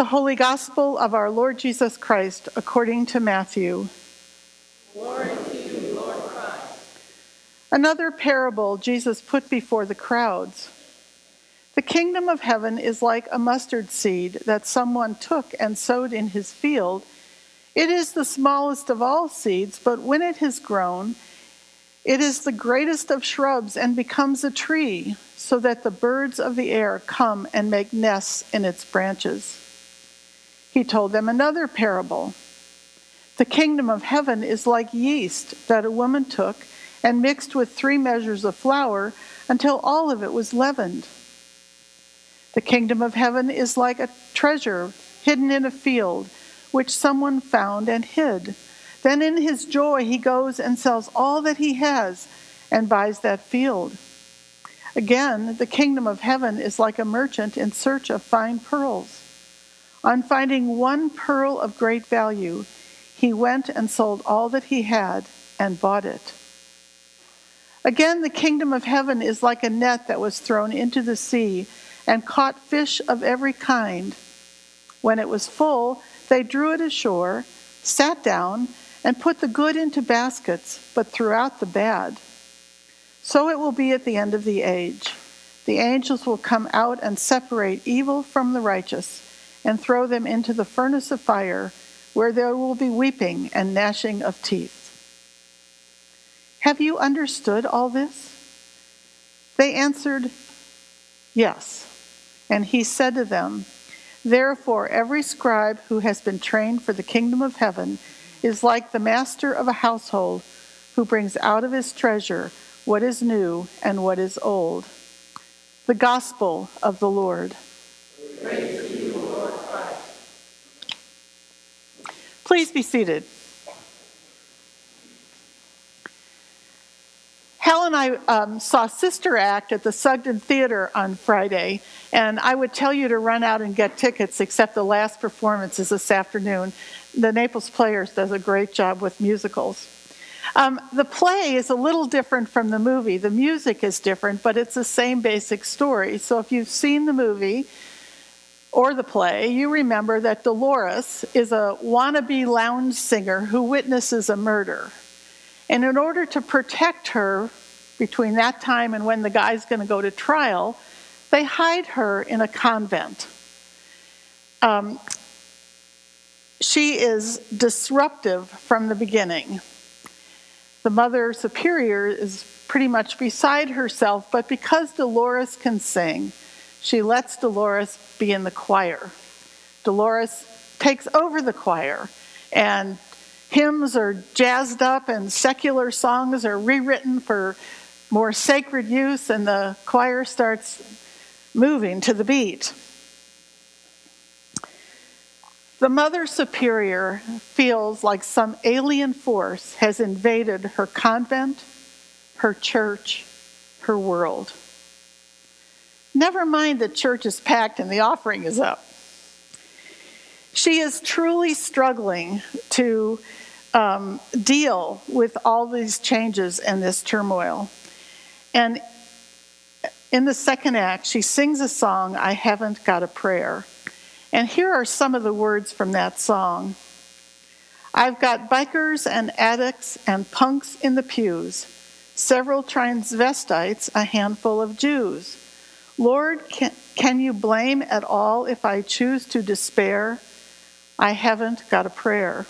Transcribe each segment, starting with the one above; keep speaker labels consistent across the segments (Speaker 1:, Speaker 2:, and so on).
Speaker 1: The Holy Gospel of our Lord Jesus Christ according to Matthew.
Speaker 2: Glory to you, Lord Christ.
Speaker 1: Another parable Jesus put before the crowds. The kingdom of heaven is like a mustard seed that someone took and sowed in his field. It is the smallest of all seeds, but when it has grown, it is the greatest of shrubs and becomes a tree, so that the birds of the air come and make nests in its branches. He told them another parable. The kingdom of heaven is like yeast that a woman took and mixed with 3 measures of flour until all of it was leavened. The kingdom of heaven is like a treasure hidden in a field, which someone found and hid. Then in his joy he goes and sells all that he has and buys that field. Again, the kingdom of heaven is like a merchant in search of fine pearls. On finding one pearl of great value, he went and sold all that he had and bought it. Again, the kingdom of heaven is like a net that was thrown into the sea and caught fish of every kind. When it was full, they drew it ashore, sat down, and put the good into baskets, but threw out the bad. So it will be at the end of the age. The angels will come out and separate evil from the righteous and throw them into the furnace of fire, where there will be weeping and gnashing of teeth. Have you understood all this? They answered, yes. And he said to them, therefore, every scribe who has been trained for the kingdom of heaven is like the master of a household who brings out of his treasure what is new and what is old. The gospel of the Lord.
Speaker 2: Praise to you, Lord Christ.
Speaker 1: Please be seated. Hal and I saw Sister Act at the Sugden Theater on Friday, and I would tell you to run out and get tickets, except the last performance is this afternoon. The Naples Players does a great job with musicals. The play is a little different from the movie. The music is different, but it's the same basic story. So if you've seen the movie or the play, you remember that Dolores is a wannabe lounge singer who witnesses a murder. And in order to protect her between that time and when the guy's going to go to trial, they hide her in a convent. She is disruptive from the beginning. The Mother Superior is pretty much beside herself, but because Dolores can sing, she lets Dolores be in the choir. Dolores takes over the choir, and hymns are jazzed up and secular songs are rewritten for more sacred use, and the choir starts moving to the beat. The Mother Superior feels like some alien force has invaded her convent, her church, her world. Never mind that church is packed and the offering is up. She is truly struggling to deal with all these changes and this turmoil. And in the second act, she sings a song, I Haven't Got a Prayer. And here are some of the words from that song. I've got bikers and addicts and punks in the pews, several transvestites, a handful of Jews. Lord, can you blame at all if I choose to despair? I haven't got a prayer.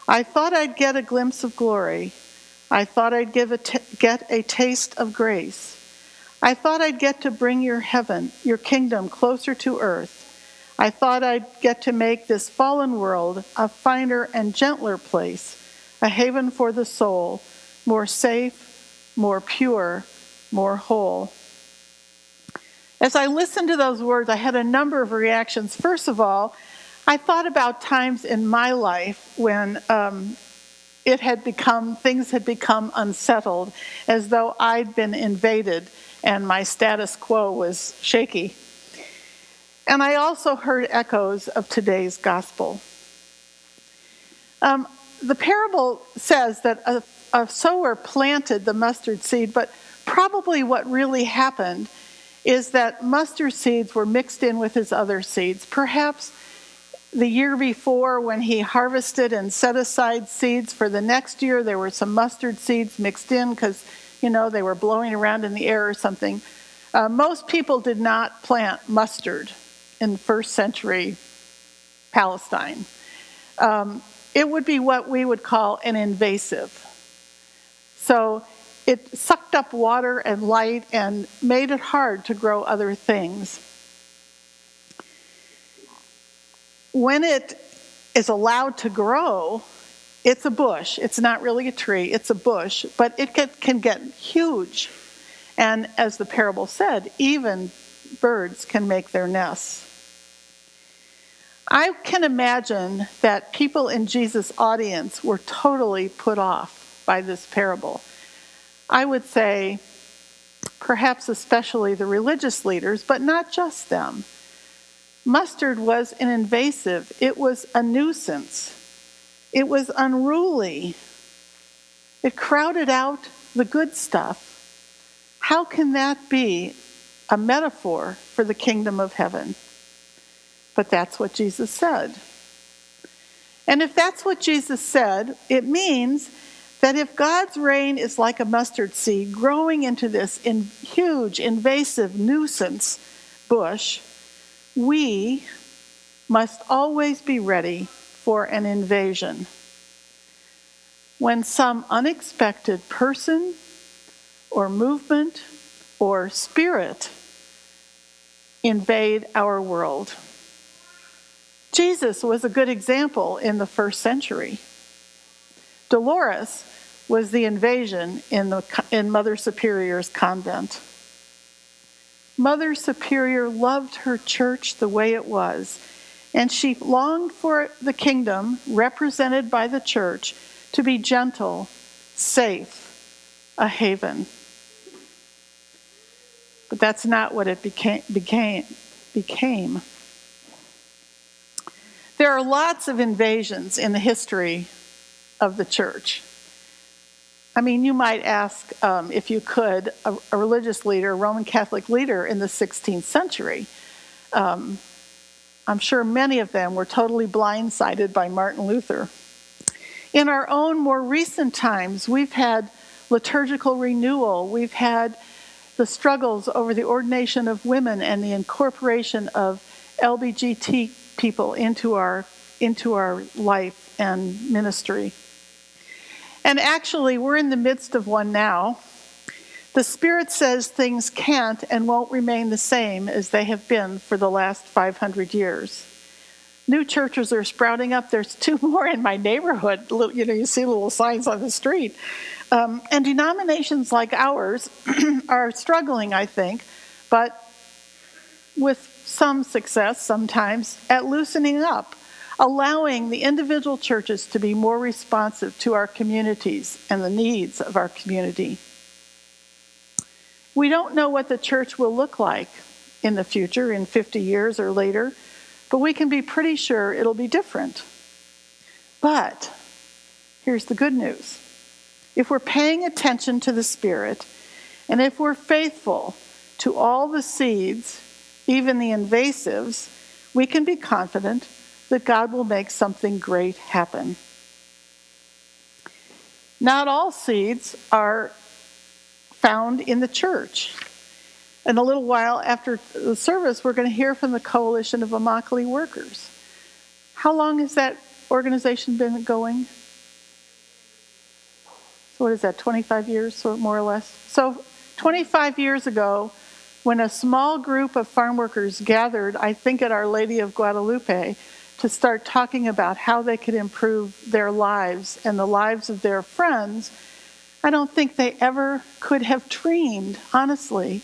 Speaker 1: I thought I'd get a glimpse of glory. I thought I'd get a taste of grace. I thought I'd get to bring your heaven, your kingdom closer to earth. I thought I'd get to make this fallen world a finer and gentler place, a haven for the soul, more safe, more pure, more whole. As I listened to those words, I had a number of reactions. First of all, I thought about times in my life when things had become unsettled, as though I'd been invaded and my status quo was shaky. And I also heard echoes of today's gospel. The parable says that a sower planted the mustard seed, but probably what really happened is that mustard seeds were mixed in with his other seeds. Perhaps the year before, when he harvested and set aside seeds for the next year, there were some mustard seeds mixed in because, they were blowing around in the air or something. Most people did not plant mustard in first century Palestine. It would be what we would call an invasive. So it sucked up water and light and made it hard to grow other things. When it is allowed to grow, it's a bush. It's not really a tree, it's a bush, but it can get huge. And as the parable said, even birds can make their nests. I can imagine that people in Jesus' audience were totally put off by this parable. I would say perhaps especially the religious leaders, but not just them. Mustard was an invasive. It was a nuisance. It was unruly. It crowded out the good stuff. How can that be a metaphor for the kingdom of heaven? But that's what Jesus said. And if that's what Jesus said, it means that if God's reign is like a mustard seed growing into this huge, invasive nuisance bush, we must always be ready for an invasion. When some unexpected person or movement or spirit invade our world. Jesus was a good example in the first century. Dolores was the invasion in Mother Superior's convent. Mother Superior loved her church the way it was, and she longed for the kingdom, represented by the church, to be gentle, safe, a haven. But that's not what it became. There are lots of invasions in the history of the church. I mean, you might ask, if you could, a religious leader, a Roman Catholic leader in the 16th century. I'm sure many of them were totally blindsided by Martin Luther. In our own more recent times, we've had liturgical renewal. We've had the struggles over the ordination of women and the incorporation of LGBT people into our life and ministry. And actually, we're in the midst of one now. The Spirit says things can't and won't remain the same as they have been for the last 500 years. New churches are sprouting up. There's 2 more in my neighborhood. You see little signs on the street. And denominations like ours are struggling, I think, but with some success sometimes, at loosening up, allowing the individual churches to be more responsive to our communities and the needs of our community. We don't know what the church will look like in the future, in 50 years or later, but we can be pretty sure it'll be different. But here's the good news. If we're paying attention to the Spirit, and if we're faithful to all the seeds, even the invasives, we can be confident that God will make something great happen. Not all seeds are found in the church. In a little while after the service, we're going to hear from the Coalition of Immokalee Workers. How long has that organization been going? So what is that, 25 years, more or less? So 25 years ago, when a small group of farm workers gathered, I think at Our Lady of Guadalupe, to start talking about how they could improve their lives and the lives of their friends, I don't think they ever could have dreamed, honestly,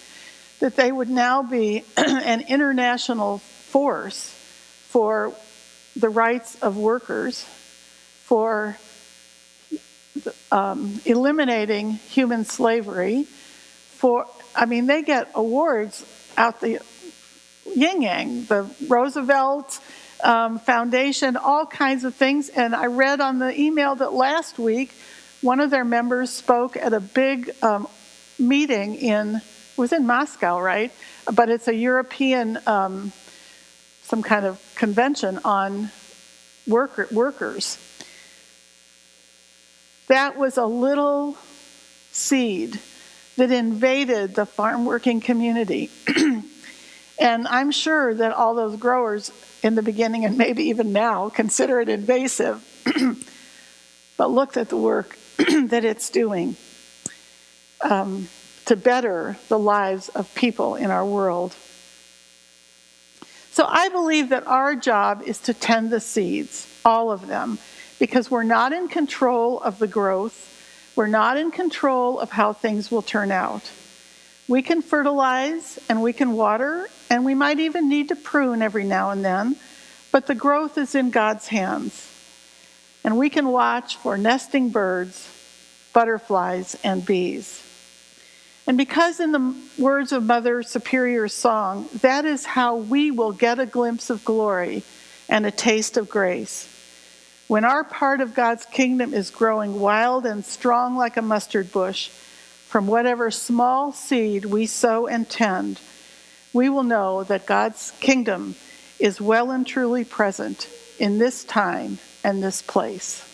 Speaker 1: that they would now be an international force for the rights of workers, for eliminating human slavery, they get awards out the yin-yang, the Roosevelt Foundation, all kinds of things. And I read on the email that last week, one of their members spoke at a big meeting in was in Moscow, right? But it's a European, some kind of convention on workers. That was a little seed that invaded the farm working community. And I'm sure that all those growers in the beginning, and maybe even now, consider it invasive, but looked at the work that it's doing to better the lives of people in our world. So I believe that our job is to tend the seeds, all of them, because we're not in control of the growth. We're not in control of how things will turn out. We can fertilize and we can water, and we might even need to prune every now and then, but the growth is in God's hands. And we can watch for nesting birds, butterflies, and bees. And because in the words of Mother Superior's song, that is how we will get a glimpse of glory and a taste of grace. When our part of God's kingdom is growing wild and strong like a mustard bush, from whatever small seed we sow and tend, we will know that God's kingdom is well and truly present in this time and this place.